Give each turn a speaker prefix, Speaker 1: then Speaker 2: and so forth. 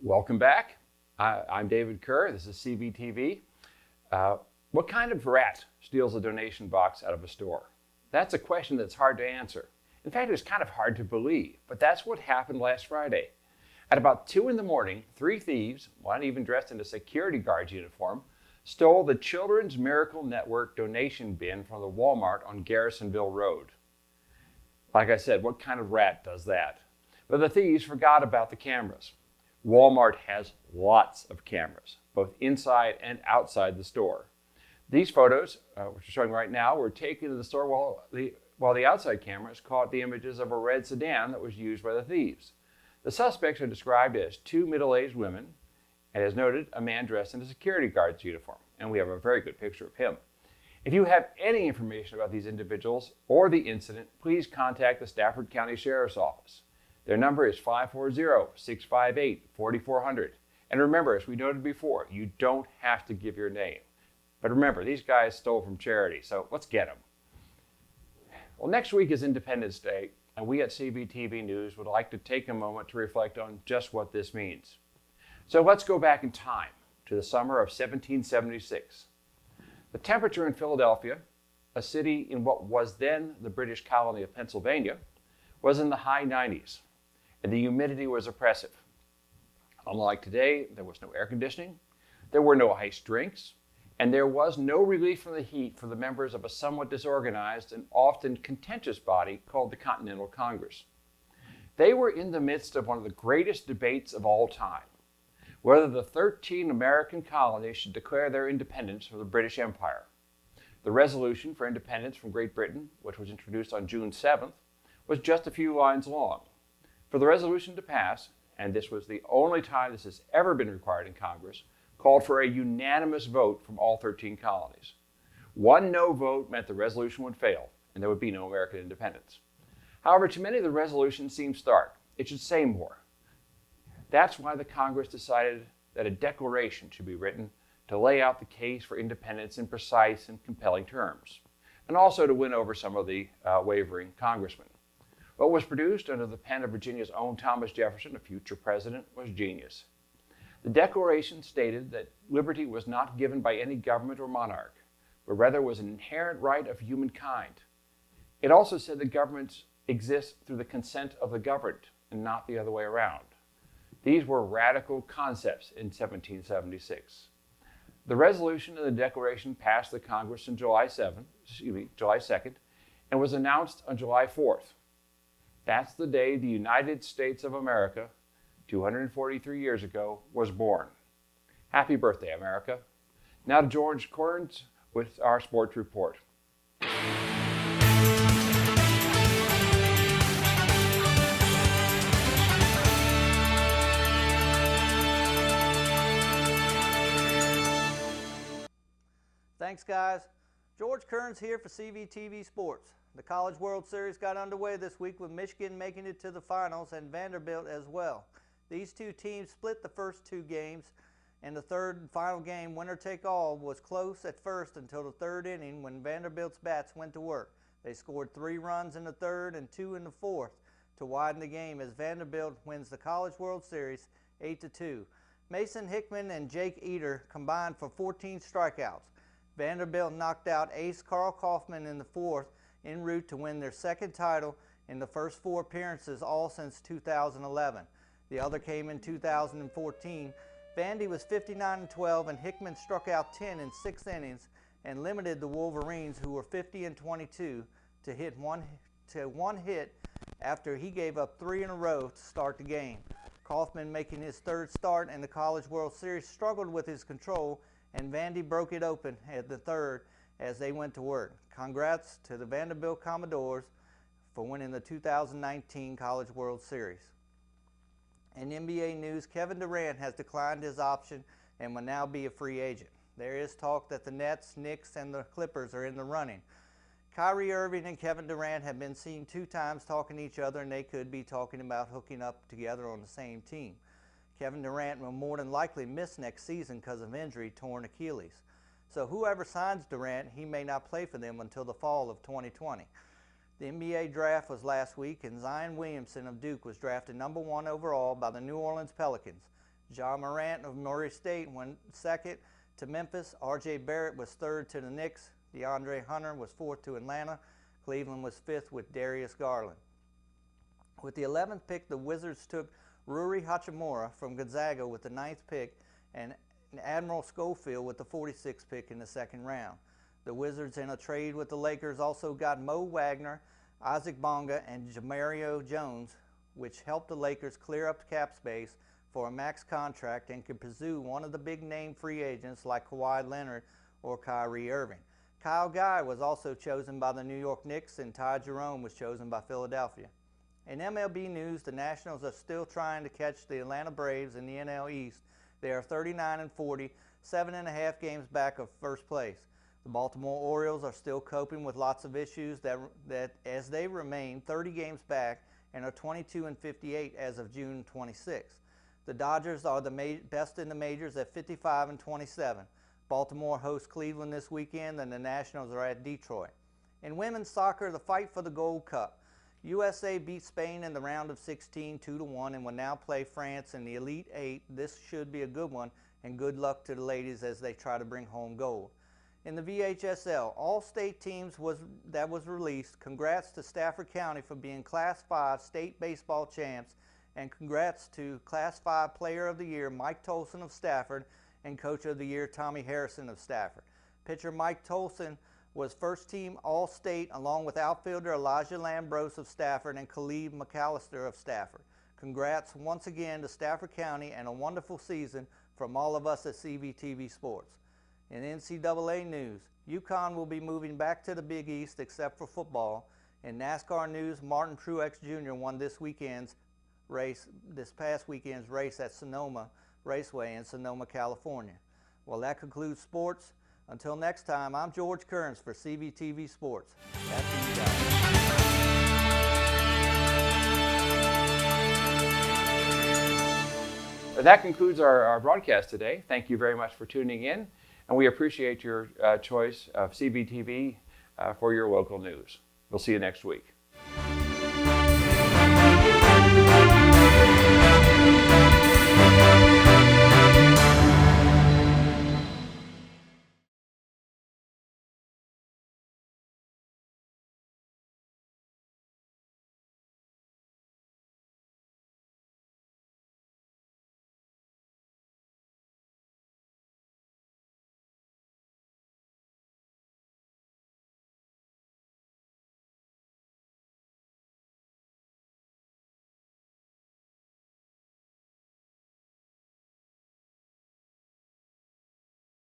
Speaker 1: Welcome back. I'm David Kerr. This is CVTV. What kind of rat steals a donation box out of a store? That's a question that's hard to answer. In fact, it's kind of hard to believe, but that's what happened last Friday. At about 2 in the morning, 3 thieves, one even dressed in a security guard's uniform, stole the Children's Miracle Network donation bin from the Walmart on Garrisonville Road. Like I said, what kind of rat does that? But the thieves forgot about the cameras. Walmart has lots of cameras, both inside and outside the store. These photos, which are showing right now, were taken in the store while the outside cameras caught the images of a red sedan that was used by the thieves. The suspects are described as 2 middle-aged women, and as noted, a man dressed in a security guard's uniform, and we have a very good picture of him. If you have any information about these individuals or the incident, please contact the Stafford County Sheriff's Office. Their number is 540-658-4400. And remember, as we noted before, you don't have to give your name. But remember, these guys stole from charity, so let's get them. Well, next week is Independence Day, and we at CVTV News would like to take a moment to reflect on just what this means. So let's go back in time to the summer of 1776. The temperature in Philadelphia, a city in what was then the British colony of Pennsylvania, was in the high 90s, and the humidity was oppressive. Unlike today, there was no air conditioning, there were no iced drinks, and there was no relief from the heat for the members of a somewhat disorganized and often contentious body called the Continental Congress. They were in the midst of one of the greatest debates of all time, whether the 13 American colonies should declare their independence from the British Empire. The resolution for independence from Great Britain, which was introduced on June 7th, was just a few lines long. For the resolution to pass, and this was the only time this has ever been required in Congress, called for a unanimous vote from all 13 colonies. One no vote meant the resolution would fail, and there would be no American independence. However, to many, the resolution seemed stark. It should say more. That's why the Congress decided that a declaration should be written to lay out the case for independence in precise and compelling terms, and also to win over some of the wavering congressmen. What was produced under the pen of Virginia's own Thomas Jefferson, a future president, was genius. The Declaration stated that liberty was not given by any government or monarch, but rather was an inherent right of humankind. It also said that governments exist through the consent of the governed and not the other way around. These were radical concepts in 1776. The resolution and the Declaration passed the Congress on July 2nd, and was announced on July 4th. That's the day the United States of America, 243 years ago, was born. Happy birthday, America. Now to George Kerns with our sports report.
Speaker 2: Thanks, guys. George Kerns here for CVTV Sports. The College World Series got underway this week with Michigan making it to the finals and Vanderbilt as well. These two teams split the first 2 games, and the third and final game, winner take all, was close at first until the 3rd inning when Vanderbilt's bats went to work. They scored 3 runs in the 3rd and 2 in the 4th to widen the game as Vanderbilt wins the College World Series 8-2. Mason Hickman and Jake Eder combined for 14 strikeouts. Vanderbilt knocked out ace Carl Kaufman in the 4th en route to win their 2nd title in the first 4 appearances, all since 2011. The other came in 2014. Vandy was 59-12, and Hickman struck out 10 in 6 innings and limited the Wolverines, who were 50-22, to one hit after he gave up 3 in a row to start the game. Kaufman, making his 3rd start in the College World Series, struggled with his control, and Vandy broke it open at the 3rd as they went to work. Congrats to the Vanderbilt Commodores for winning the 2019 College World Series. In NBA news, Kevin Durant has declined his option and will now be a free agent. There is talk that the Nets, Knicks, and the Clippers are in the running. Kyrie Irving and Kevin Durant have been seen 2 times talking to each other, and they could be talking about hooking up together on the same team. Kevin Durant will more than likely miss next season because of injury, torn Achilles. So whoever signs Durant, he may not play for them until the fall of 2020. The NBA draft was last week, and Zion Williamson of Duke was drafted #1 overall by the New Orleans Pelicans. John Morant of Murray State went second to Memphis. R.J. Barrett was third to the Knicks. DeAndre Hunter was fourth to Atlanta. Cleveland was fifth with Darius Garland. With the 11th pick, the Wizards took Rui Hachimura from Gonzaga with the 9th pick and Admiral Schofield with the 46th pick in the second round. The Wizards, in a trade with the Lakers, also got Mo Wagner, Isaac Bonga, and Jamario Jones, which helped the Lakers clear up cap space for a max contract and could pursue one of the big-name free agents like Kawhi Leonard or Kyrie Irving. Kyle Guy was also chosen by the New York Knicks, and Ty Jerome was chosen by Philadelphia. In MLB news, the Nationals are still trying to catch the Atlanta Braves in the NL East. They are 39-40, 7.5 games back of first place. The Baltimore Orioles are still coping with lots of issues that as they remain 30 games back and are 22-58 as of June 26. The Dodgers are the best in the majors at 55-27. Baltimore hosts Cleveland this weekend, and the Nationals are at Detroit. In women's soccer, the fight for the Gold Cup. USA beat Spain in the round of 16 2-1 and will now play France in the Elite Eight. This should be a good one, and good luck to the ladies as they try to bring home gold. In the VHSL, all state teams that was released. Congrats to Stafford County for being Class 5 state baseball champs, and congrats to Class 5 Player of the Year Mike Tolson of Stafford and Coach of the Year Tommy Harrison of Stafford. Pitcher Mike Tolson was first team All-State along with outfielder Elijah Lambros of Stafford and Khalid McAllister of Stafford. Congrats once again to Stafford County and a wonderful season from all of us at CVTV Sports. In NCAA news, UConn will be moving back to the Big East except for football. In NASCAR news, Martin Truex Jr. won this past weekend's race at Sonoma Raceway in Sonoma, California. Well, that concludes sports. Until next time, I'm George Kerns for CVTV Sports. Back to you guys.
Speaker 1: That concludes our broadcast today. Thank you very much for tuning in, and we appreciate your choice of CVTV for your local news. We'll see you next week.